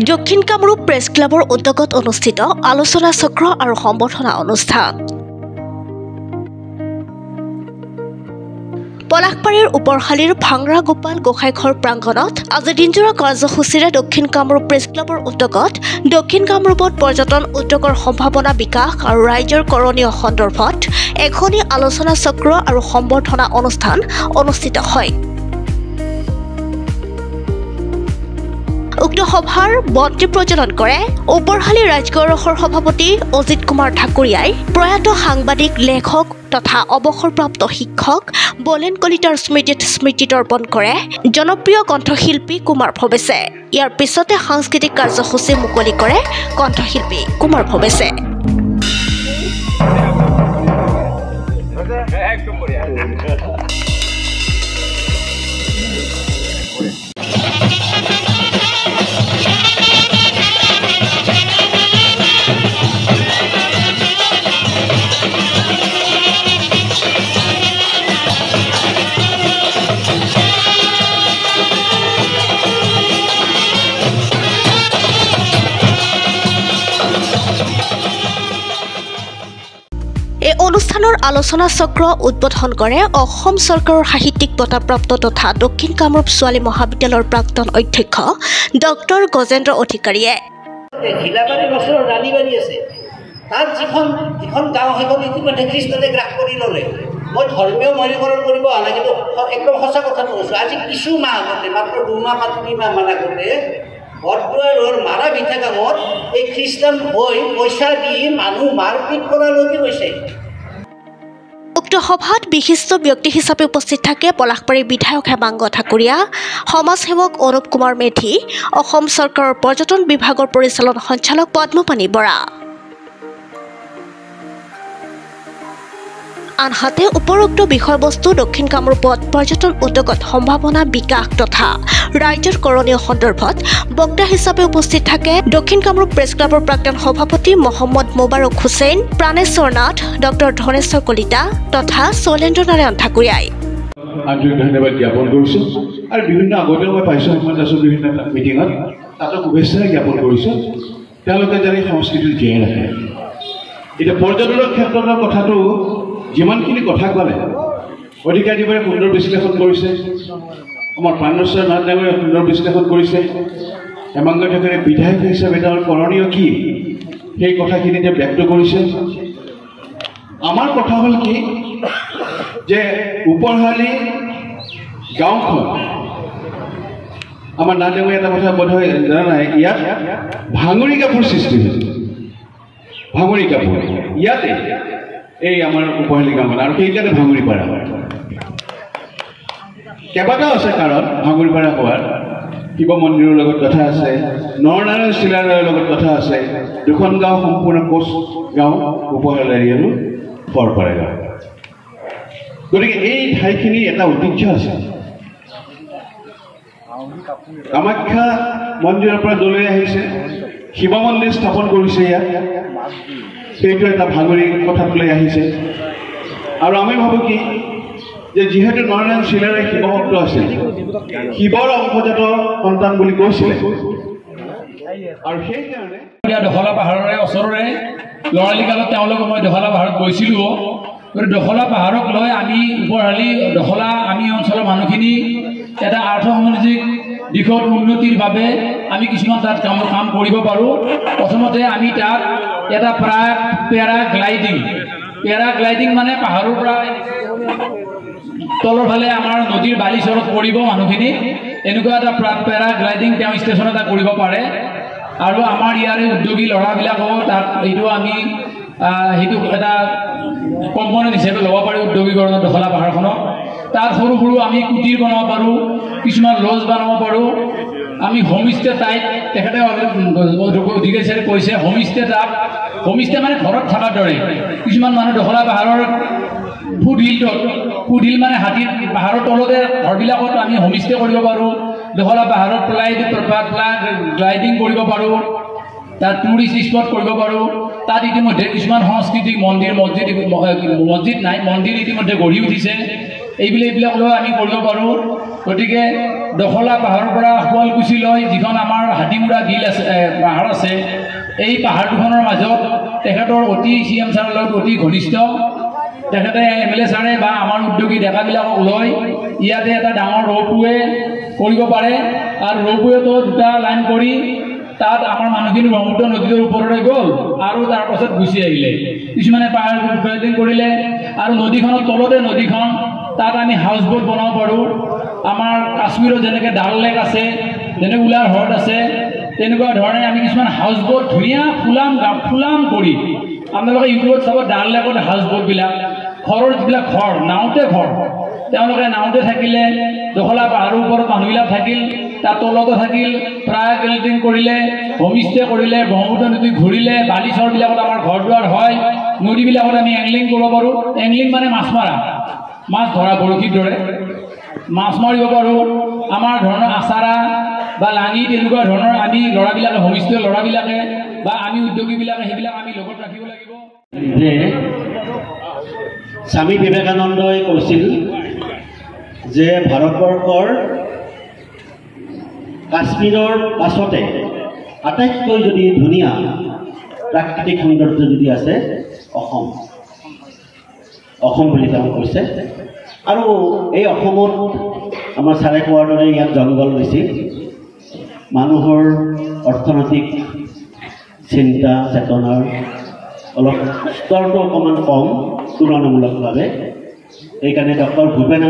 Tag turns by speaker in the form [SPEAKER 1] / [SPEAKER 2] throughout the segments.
[SPEAKER 1] দক্ষিণ কামৰূপ প্ৰেছ ক্লাবৰ উদ্যোগত অনুষ্ঠিত আলোচনা চক্ৰ আৰু সম্বৰ্ধনা অনুষ্ঠান। পলাশবাৰীৰ ওপৰশালীৰ ভাংৰা গোপাল গোসাঁইঘৰ প্ৰাংগণত আজি দিনজোৰা কাৰ্যসূচীৰে দক্ষিণ কামৰূপ প্ৰেছ ক্লাবৰ উদ্যোগত দক্ষিণ কামৰূপত পৰ্যটন উদ্যোগৰ সম্ভাৱনা বিকাশ আৰু ৰাইজৰ কৰণীয় সন্দৰ্ভত এখনি আলোচনা চক্ৰ আৰু সম্বৰ্ধনা অনুষ্ঠান অনুষ্ঠিত হয়। উক্ত সভাৰ বন্তি প্ৰজ্বলন কৰে ওপৰশালী ৰাজগৌৰসৰ সভাপতি অজিত কুমাৰ ঠাকুৰীয়াই প্ৰয়াত সাংবাদিক লেখক তথা অৱসৰপ্ৰাপ্ত শিক্ষক বলেন কলিতাৰ স্মৃতিত স্মৃতি তৰ্পণ কৰে জনপ্ৰিয় কণ্ঠশিল্পী কুমাৰ ভৱেশে। ইয়াৰ পিছতে সাংস্কৃতিক কাৰ্যসূচী মুকলি কৰে কণ্ঠশিল্পী কুমাৰ ভৱেশে। এই অনুষ্ঠানৰ আলোচনা চক্ৰ উদ্বোধন কৰে অসম চৰকাৰৰ সাহিত্যিক বঁটাপ্ৰাপ্ত তথা দক্ষিণ কামৰূপ ছোৱালী মহাবিদ্যালয়ৰ প্ৰাক্তন অধ্যক্ষ ডক্টৰ গজেন্দ্ৰ অধিকাৰীয়ে।
[SPEAKER 2] হিলাবাৰী বছৰৰ ৰাণীবাৰী আছে, তাত যিখন গাঁও সেইখন ইতিমধ্যে খ্ৰীষ্টানে গ্ৰাস কৰি ল'লে। মই ধৰ্মীয় মৌলিকৰণ কৰিব অহা নাই, কিন্তু একদম সঁচা কথাটো কৈছোঁ। আজি কিছু মাহ আগতে, মাত্ৰ 2 মাহ বা 3 মাহ মান আগতে বৰদুৱাৰৰ মাৰা ভিঠা গাঁৱত এই খ্ৰীষ্টান হৈ পইচা দি মানুহ মাৰপিট কৰালৈকে গৈছে।
[SPEAKER 1] উক্ত সভাত বিশিষ্ট ব্যক্তি হিচাপে উপস্থিত থাকে পলাশবাৰীৰ বিধায়ক হেমাংগ ঠাকুৰীয়া, সমাজসেৱক অনুপ কুমাৰ মেধি, অসম চৰকাৰৰ পৰ্যটন বিভাগৰ পৰিচালন সঞ্চালক পদ্মপাণি বৰা। আনহাতে উপৰোক্ত বিষয়বস্তু দক্ষিণ কামৰূপত পৰ্যটন উদ্যোগত সম্ভাৱনা বিকাশ তথা ৰাইজৰ কৰণীয় সন্দৰ্ভত বক্তা হিচাপে উপস্থিত থাকে দক্ষিণ কামৰূপ প্ৰেছ ক্লাবৰ প্ৰাক্তন সভাপতি মহম্মদ মোবাৰক হুছেইন, প্ৰাণেশ্বৰ নাথ, ডক্টৰ ধনেশ্বৰ কলিতা তথা শৈলেন্দ্ৰ নাৰায়ণ ঠাকুৰীয়াই।
[SPEAKER 3] আন্তৰিক ধন্যবাদ জ্ঞাপন কৰিছোঁ আৰু বিভিন্ন আগতেও মই পাইছোঁ সমাজৰ বিভিন্ন মিটিঙত তাতো শুভেচ্ছা জ্ঞাপন কৰিছোঁ। তেওঁলোকে যাতে সংস্কৃতি জীয়াই ৰাখে। এতিয়া পৰ্যটনৰ ক্ষেত্ৰৰ কথাটো যিমানখিনি কথা ক'লে অধিকাৰীবাৰে সুন্দৰ বিশ্লেষণ কৰিছে, আমাৰ প্ৰাণেশ্বৰ নাথ ডাঙৰীয়াই সুন্দৰ বিশ্লেষণ কৰিছে, হেমাংগ ঠাকুৰীয়াই বিধায়ক হিচাপে তেওঁৰ কৰণীয় কি সেই কথাখিনি তেওঁ ব্যক্ত কৰিছে। আমাৰ কথা হ'ল কি যে ওপৰশালী গাঁওখন আমাৰ নাথ ডাঙৰীয়াই এটা কথা বোধ হয় জানা নাই, ইয়াত ভাঙৰি কাপোৰ সৃষ্টি হৈছে। ভাঙৰি কাপোৰ ইয়াতে এই আমাৰ ওপৰশালী গাঁওখন, আৰু সেইকাৰণে ভাঙৰিপাৰা কেইবাটাও আছে কাৰণ ভাঙৰিপাৰা হোৱাৰ। শিৱ মন্দিৰৰ লগত কথা আছে, নৰনাৰায়ণ শিলালয়ৰ লগত কথা আছে। দুখন গাঁও সম্পূৰ্ণ কোচ গাঁও, ওপৰশালী আৰু বৰপাৰা গাঁও। গতিকে এই ঠাইখিনি এটা ঐতিহ্য আছে। কামাখ্যা মন্দিৰৰ পৰা দলৈ আহিছে, শিৱ মন্দিৰ স্থাপন কৰিছে ইয়াত, সেইটো এটা ভাঙৰি কথাত লৈ আহিছে। আৰু আমি ভাবোঁ কি যে যিহেতু নৰনাৰায়ণ শিলাৰে শিৱ ভক্ত আছিল, শিৱৰ অংশজাত সন্তান বুলি কৈছিলে, আৰু সেইকাৰণে
[SPEAKER 4] দখলা পাহাৰৰে ওচৰৰে ল'ৰালি কালত তেওঁলোকে মই দখলা পাহাৰত গৈছিলোঁ। গতিকে দখলা পাহাৰক লৈ আমি ওপৰশালী দখলা আমি অঞ্চলৰ মানুহখিনি এটা আৰ্থসামাজিক দিশত উন্নতিৰ বাবে আমি কিছুমান তাত কাম কৰিব পাৰোঁ। প্ৰথমতে আমি তাত এটা পেৰাগ্লাইডিং মানে পাহাৰৰ পৰা তলৰ ফালে আমাৰ নদীৰ বালি চৰত পৰিব মানুহখিনি, এনেকুৱা এটা পেৰাগ্লাইডিং তেওঁ ষ্টেচন এটা কৰিব পাৰে। আৰু আমাৰ ইয়াৰে উদ্যোগী ল'ৰাবিলাকো তাত এইটো আমি সেইটো এটা কম্পনেণ্ট হিচাপে ল'ব পাৰোঁ উদ্যোগীকৰণৰ দখলা পাহাৰখনক। তাত সৰু সৰু আমি কুটিৰ বনাব পাৰোঁ, কিছুমান লজ বনাব পাৰোঁ। আমি হোমষ্টে টাইপ তেখেতে অধিকাৰী কৈছে হোমষ্টে তাত, হোমষ্টে মানে ঘৰত থকাৰ দৰে। কিছুমান মানুহ দখলা পাহাৰৰ ফুটহিল মানে হাতীৰ পাহাৰৰ তলতে ঘৰবিলাকত আমি হোমষ্টে কৰিব পাৰোঁ। দখলা পাহাৰত গ্লাইডিং কৰিব পাৰোঁ, তাত টুৰিষ্ট স্পট কৰিব পাৰোঁ। তাত ইতিমধ্যে কিছুমান সাংস্কৃতিক মছজিদ নাই, মন্দিৰ ইতিমধ্যে গঢ়ি উঠিছে। এইবিলাক লৈ আমি কৰিব পাৰোঁ। গতিকে দখলা পাহাৰৰ পৰা শুৱালকুছিলৈ যিখন আমাৰ হাতীমুৰা বিল আছে পাহাৰ আছে এই পাহাৰ দুখনৰ মাজত তেখেতৰ অতি CM ছাৰৰ লগত অতি ঘনিষ্ঠ তেখেতে MLA ছাৰে বা আমাৰ উদ্যোগী ডেকাবিলাকক লৈ ইয়াতে এটা ডাঙৰ ৰ'পৱে কৰিব পাৰে আৰু ৰ'পৱেটো দুটা লাইন কৰি তাত আমাৰ মানুহখিনি ব্ৰহ্মপুত্ৰ নদীটোৰ ওপৰলৈ গ'ল আৰু তাৰপাছত গুচি আহিলে কিছুমানে পাহাৰ গ্ৰেডিং কৰিলে আৰু নদীখনৰ তলতে নদীখন তাত আমি হাউচ বোট বনাব পাৰোঁ আমাৰ কাশ্মীৰত যেনেকৈ ডাল লেক আছে যেনে উলাৰ হ্ৰদ আছে তেনেকুৱা ধৰণে আমি কিছুমান হাউচ বোট ধুনীয়া ফুলাম কৰি আপোনালোকে ইউটিউবত চাব ডাল লেকত হাউচ বোটবিলাক ঘৰৰ যিবিলাক ঘৰ নাওতে ঘৰ তেওঁলোকে নাওতে থাকিলে দখলা পাহাৰৰ ওপৰত মানুহবিলাক থাকিল তাৰ তলতো থাকিল প্ৰায় বিল্ডিং কৰিলে হোমষ্টে কৰিলে ব্ৰহ্মপুত্ৰ নদী ঘূৰিলে বালিচৰবিলাকত আমাৰ ঘৰ দুৱাৰ হয় নদীবিলাকত আমি এংলিং কৰিব পাৰোঁ এংলিং মানে মাছ মাৰা মাছ ধৰা বৰশীৰ দৰে মাছ মাৰিব পাৰোঁ আমাৰ ধৰণৰ আচাৰা বা লাঙি তেনেকুৱা ধৰণৰ আমি ল'ৰাবিলাকে হোমষ্টে ল'ৰাবিলাকে বা আমি উদ্যোগীবিলাকে সেইবিলাক আমি লগত ৰাখিব লাগিব
[SPEAKER 2] যে স্বামী বিবেকানন্দই কৈছিল যে ভাৰতবৰ্ষৰ কাশ্মীৰৰ পাছতে আটাইতকৈ যদি ধুনীয়া প্ৰাকৃতিক সৌন্দৰ্য যদি আছে অসম বুলি তেওঁ কৈছে আৰু এই অসমত আমাৰ ছাৰে কোৱাৰ দৰে ইয়াত জংঘল বেছি মানুহৰ অৰ্থনৈতিক চিন্তা চেতনাৰ অলপ স্তৰটো অকণমান কম তুলনামূলকভাৱে এইকাৰণে ডক্টৰ ভূপেন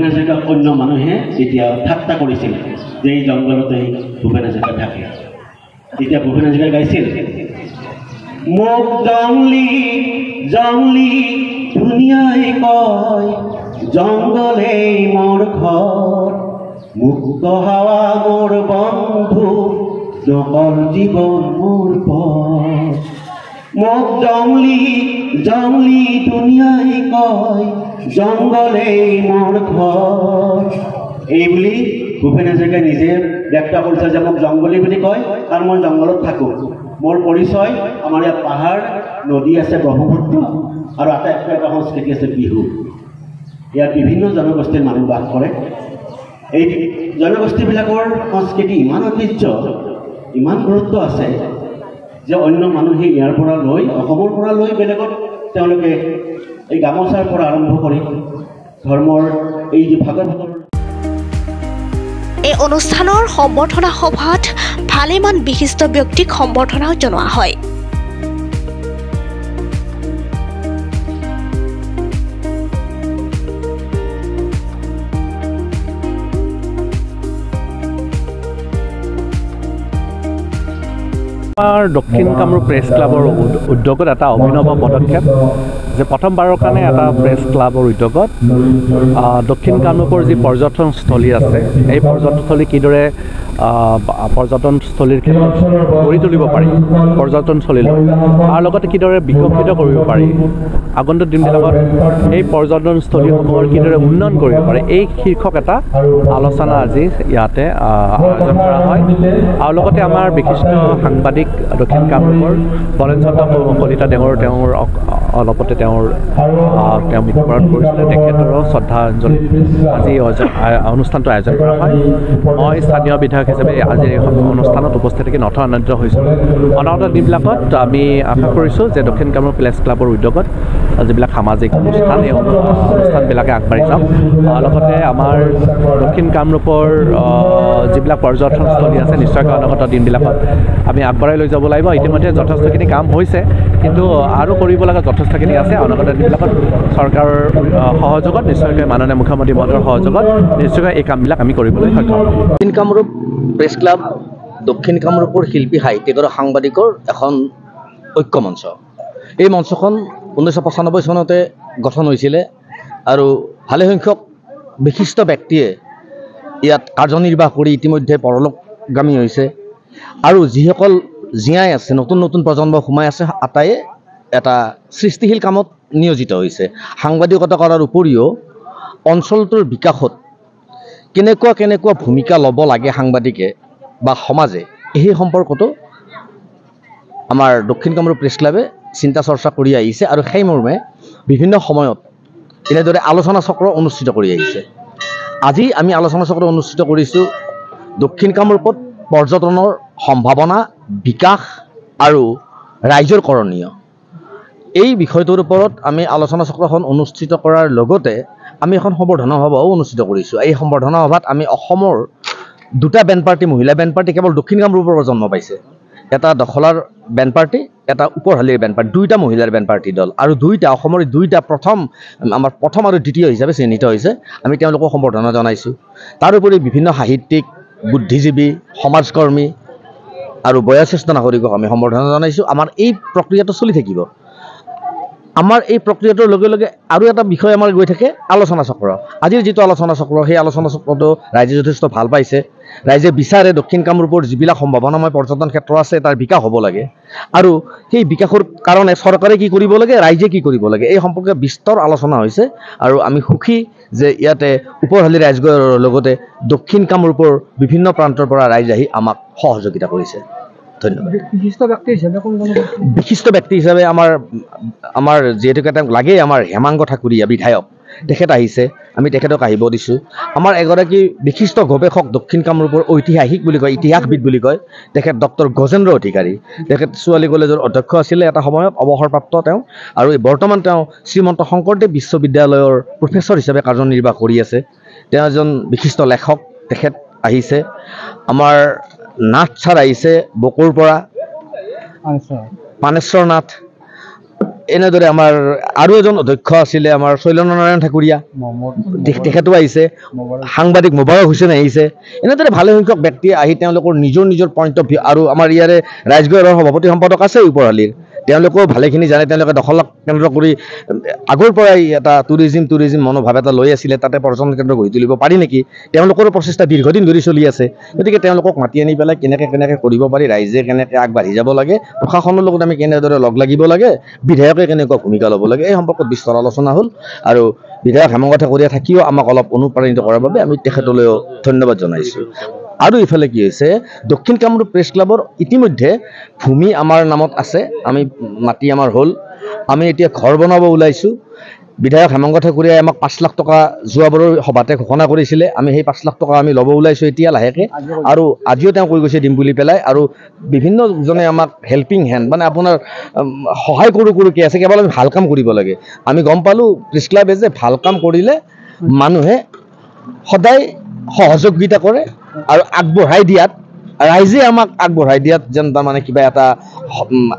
[SPEAKER 2] হাজৰিকাক অন্য মানুহে তেতিয়া ঠাট্টা কৰিছিল যে এই জংঘলতেই ভূপেন হাজৰিকা থাকে তেতিয়া ভূপেন হাজৰিকাই গাইছিল মোক জংলি ধুনীয়াই কয় জংঘলেই মোৰ ঘৰ মুক্ত হাৱা মোৰ বন্ধু নকল জীৱন মোৰ পথ মোক জংলি ধুনীয়াই কয় জংঘলেই মোৰ ঘৰ এই বুলি ভূপেন হাজৰিকাই নিজে ব্যক্ত কৰিছে যে মোক জংঘলী বুলি কয় কাৰণ মই জংঘলত থাকোঁ মোৰ পৰিচয় আমাৰ ইয়াত পাহাৰ নদী আছে ব্ৰহ্মপুত্ৰ আৰু আটাইতকৈ এটা সংস্কৃতি আছে বিহু ইয়াত বিভিন্ন জনগোষ্ঠীৰ মানুহ বাস কৰে এই জনগোষ্ঠীবিলাকৰ সংস্কৃতি ইমান ঐতিহ্য ইমান গুৰুত্ব আছে যে অন্য মানুহে ইয়াৰ পৰা লৈ অসমৰ পৰা লৈ বেলেগত তেওঁলোকে এই গামোচাৰ পৰা আৰম্ভ কৰি ধৰ্মৰ এই যে ভাগৰ
[SPEAKER 1] এই অনুষ্ঠানৰ সম্বৰ্ধনা সভাত ভালেমান বিশিষ্ট ব্যক্তিক সম্বৰ্ধনাও জনোৱা হয়
[SPEAKER 5] আমাৰ দক্ষিণ কামৰূপ প্ৰেছ ক্লাবৰ উদ্যোগত এটা অভিনৱ পদক্ষেপ যে প্ৰথমবাৰৰ কাৰণে এটা প্ৰেছ ক্লাবৰ উদ্যোগত দক্ষিণ কামৰূপৰ যি পৰ্যটনস্থলী আছে এই পৰ্যটনস্থলী কিদৰে পৰ্যটনস্থলীৰ ক্ষেত্ৰত গঢ়ি তুলিব পাৰি পৰ্যটনস্থলীলৈ আৰু লগতে কিদৰে বিকশিত কৰিব পাৰি আগন্তুক দিনবিলাকত এই পৰ্যটনস্থলীসমূহৰ কিদৰে উন্নয়ন কৰিব পাৰে এই শীৰ্ষক এটা আলোচনা আজি ইয়াতে আয়োজন কৰা হয় আৰু লগতে আমাৰ বিশিষ্ট সাংবাদিক দক্ষিণ কামৰূপৰ বলেন চন্দ্ৰ কলিতা তেওঁৰ অলপতে তেওঁ মৃত্যুবৰণ কৰিছিলে তেখেতৰো শ্ৰদ্ধাঞ্জলি আজি অনুষ্ঠানটো আয়োজন কৰা হয় মই স্থানীয় বিধায়ক হিচাপে আজি এই অনুষ্ঠানত উপস্থিত থাকি নথ আনন্দিত হৈছোঁ অনাগত দিনবিলাকত আমি আশা কৰিছোঁ যে দক্ষিণ কামৰূপ প্ৰেছ ক্লাবৰ উদ্যোগত যিবিলাক সামাজিক অনুষ্ঠান এই অনুষ্ঠানবিলাকে আগবাঢ়ি যাওক লগতে আমাৰ দক্ষিণ কামৰূপৰ যিবিলাক পৰ্যটনস্থলী আছে নিশ্চয়কৈ অনাগত দিনবিলাকত আমি আগবঢ়াই লৈ যাব লাগিব ইতিমধ্যে যথেষ্টখিনি কাম হৈছে কিন্তু আৰু কৰিব লগা যথেষ্টখিনি আছে অনাগত দিনবিলাকত চৰকাৰৰ সহযোগত নিশ্চয়কৈ মাননীয় মুখ্যমন্ত্ৰী মহোদয়ৰ সহযোগত নিশ্চয়কৈ এই কামবিলাক আমি কৰিবলৈ সক্ষম হ'ম
[SPEAKER 6] দক্ষিণ কামৰূপ প্ৰেছ ক্লাব দক্ষিণ কামৰূপৰ শিল্পী সাহিত্যিক আৰু সাংবাদিকৰ এখন ঐক্য মঞ্চ এই মঞ্চখন 1995 চনতে গঠন হৈছিলে আৰু ভালেসংখ্যক বিশিষ্ট ব্যক্তিয়ে ইয়াত কাৰ্যনিৰ্বাহ কৰি ইতিমধ্যে পৰলোকগামী হৈছে আৰু যিসকল জীয়াই আছে নতুন নতুন প্ৰজন্ম সোমাই আছে আটায়ে এটা সৃষ্টিশীল কামত নিয়োজিত হৈছে সাংবাদিকতা কৰাৰ উপৰিও অঞ্চলটোৰ বিকাশত কেনেকুৱা ভূমিকা ল'ব লাগে সাংবাদিকে বা সমাজে এই সম্পৰ্কতো আমাৰ দক্ষিণ কামৰূপ প্ৰেছ ক্লাবে চিন্তা চৰ্চা কৰি আহিছে আৰু সেই মৰ্মে বিভিন্ন সময়ত এনেদৰে আলোচনা চক্ৰ অনুষ্ঠিত কৰি আহিছে আজি আমি আলোচনা চক্ৰ অনুষ্ঠিত কৰিছোঁ দক্ষিণ কামৰূপত পৰ্যটনৰ সম্ভাৱনা, বিকাশ আৰু ৰাইজৰ কৰণীয়। এই বিষয়টোৰ ওপৰত আমি আলোচনা চক্ৰখন অনুষ্ঠিত কৰাৰ লগতে আমি এখন সম্বৰ্ধনা সভাও অনুষ্ঠিত কৰিছোঁ। এই সম্বৰ্ধনা সভাত আমি অসমৰ দুটা বেণ্ড পাৰ্টি, মহিলা বেণ্ড পাৰ্টি কেৱল দক্ষিণ কামৰূপৰ পৰা জন্ম পাইছে। এটা দখলাৰ বেণ্ড পাৰ্টি, এটা ওপৰহালিৰ বেণ্ড পাৰ্টি, দুইটা মহিলাৰ বেণ্ড পাৰ্টি দল আৰু দুইটা অসমৰ দুইটা আমাৰ প্ৰথম আৰু দ্বিতীয় হিচাপে চিহ্নিত হৈছে। আমি তেওঁলোকক সম্বৰ্ধনা জনাইছোঁ। তাৰোপৰি বিভিন্ন সাহিত্যিক, বুদ্ধিজীৱী, সমাজকৰ্মী আৰু বয়োজ্যেষ্ঠ নাগৰিকক আমি সম্বৰ্ধনা জনাইছোঁ। আমাৰ এই প্ৰক্ৰিয়াটো চলি থাকিব। আমাৰ এই প্ৰক্ৰিয়াটোৰ লগে লগে আৰু এটা বিষয় আমাৰ গৈ থাকে, আলোচনা চক্ৰ। আজিৰ যিটো আলোচনা চক্ৰ, সেই আলোচনা চক্ৰটো ৰাইজে যথেষ্ট ভাল পাইছে। ৰাইজে বিচাৰে দক্ষিণ কামৰূপৰ যিবিলাক সম্ভাৱনাময় পৰ্যটন ক্ষেত্ৰ আছে তাৰ বিকাশ হ'ব লাগে আৰু সেই বিকাশৰ কাৰণে চৰকাৰে কি কৰিব লাগে, ৰাইজে কি কৰিব লাগে, এই সম্পৰ্কে বিস্তৰ আলোচনা হৈছে। আৰু আমি সুখী যে ইয়াতে ওপৰহালি ৰাইজঘৰৰ লগতে দক্ষিণ কামৰূপৰ বিভিন্ন প্ৰান্তৰ পৰা ৰাইজ আহি আমাক সহযোগিতা কৰিছে। ধন্যবাদ। বিশিষ্ট ব্যক্তি হিচাপে আমাৰ যিহেতুকে তেওঁক লাগেই, আমাৰ হেমাংগ ঠাকুৰীয়া বিধায়ক, তেখেত আহিছে। আমি তেখেতক আহিব দিছোঁ। আমাৰ এগৰাকী বিশিষ্ট গৱেষক, দক্ষিণ কামৰূপৰ ঐতিহাসিক বুলি কয়, ইতিহাসবিদ বুলি কয়, তেখেত ডক্টৰ গজেন্দ্ৰ অধিকাৰী। তেখেত ছোৱালী কলেজৰ অধ্যক্ষ আছিলে এটা সময়ত, অৱসৰপ্ৰাপ্ত তেওঁ, আৰু বৰ্তমান তেওঁ শ্ৰীমন্ত শংকৰদেৱ বিশ্ববিদ্যালয়ৰ প্ৰফেচৰ হিচাপে কাৰ্যনিৰ্বাহ কৰি আছে। তেওঁ এজন বিশিষ্ট লেখক, তেখেত আহিছে। আমাৰ নাথ ছাৰ আহিছে বকোৰ পৰা, পানেশ্বৰ নাথ। এনেদৰে আমাৰ আৰু এজন অধ্যক্ষ আছিলে আমাৰ শৈলেন্দ্ৰনাৰায়ণ ঠাকুৰীয়া, তেখেতো আহিছে। সাংবাদিক মোবাৰক হুছেইন আহিছে। এনেদৰে ভালেসংখ্যক ব্যক্তি আহি তেওঁলোকৰ নিজৰ পইণ্ট অফ ভিউ, আৰু আমাৰ ইয়াৰে ৰাইজঘৰৰ সভাপতি সম্পাদক আছে ওপৰহালিৰ, তেওঁলোকেও ভালেখিনি জানে। তেওঁলোকে দখলক কেন্দ্ৰ কৰি আগৰ পৰাই এটা টুৰিজিম মনোভাৱ এটা লৈ আছিলে, তাতে পৰ্যটন কেন্দ্ৰ গঢ়ি তুলিব পাৰি নেকি, তেওঁলোকৰো প্ৰচেষ্টা দীৰ্ঘদিন ধৰি চলি আছে। গতিকে তেওঁলোকক মাতি আনি পেলাই কেনেকৈ কৰিব পাৰি, ৰাইজে কেনেকৈ আগবাঢ়ি যাব লাগে, প্ৰশাসনৰ লগত আমি কেনেদৰে লগ লাগিব লাগে, বিধায়কে কেনেকুৱা ভূমিকা ল'ব লাগে, এই সম্পৰ্কত বিস্তৰ আলোচনা হ'ল। আৰু বিধায়ক হেমাংগ ঠাকুৰীয়া থাকিও আমাক অলপ অনুপ্ৰাণিত কৰাৰ বাবে আমি তেখেতলৈও ধন্যবাদ জনাইছোঁ। আৰু ইফালে কি হৈছে, দক্ষিণ কামৰূপ প্ৰেছ ক্লাবৰ ইতিমধ্যে ভূমি আমাৰ নামত আছে, আমি মাটি আমাৰ হ'ল। আমি এতিয়া ঘৰ বনাব ওলাইছোঁ। বিধায়ক হেমাংগ ঠাকুৰীয়াই আমাক 5 লাখ টকা যোৱাবাৰৰ সভাতে ঘোষণা কৰিছিলে। আমি সেই 5 লাখ টকা আমি ল'ব ওলাইছোঁ এতিয়া লাহেকৈ, আৰু আজিও তেওঁ কৈ গৈছে দিম বুলি পেলাই। আৰু বিভিন্নজনে আমাক হেল্পিং হেণ্ড, মানে আপোনাৰ সহায় কৰোঁকৈ আছে, কেৱল আমি ভাল কাম কৰিব লাগে। আমি গম পালোঁ প্ৰেছ ক্লাবে যে ভাল কাম কৰিলে মানুহে সদায় সহযোগিতা কৰে, আৰু আগবঢ়াই দিয়াত, ৰাইজে আমাক আগবঢ়াই দিয়াত যেন তাৰমানে কিবা এটা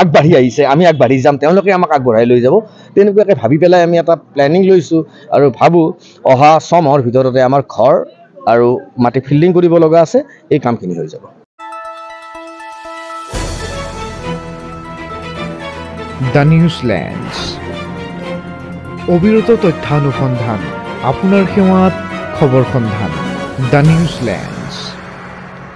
[SPEAKER 6] আগবাঢ়ি আহিছে, আমি আগবাঢ়ি যাম, তেওঁলোকে আমাক আগবঢ়াই লৈ যাব, তেনেকুৱাকৈ ভাবি পেলাই আমি এটা প্লেনিং লৈছোঁ। আৰু ভাবোঁ অহা 6 মাহৰ ভিতৰতে আমাৰ ঘৰ আৰু মাটি ফিল্ডিং কৰিব লগা আছে, এই কামখিনি হৈ যাব।
[SPEAKER 7] দ্য নিউজলেণ্ডছ, অবিৰত তথ্যানুসন্ধান, আপোনাৰ সেৱাত খবৰ সন্ধান। দ্য নিউজলেণ্ড।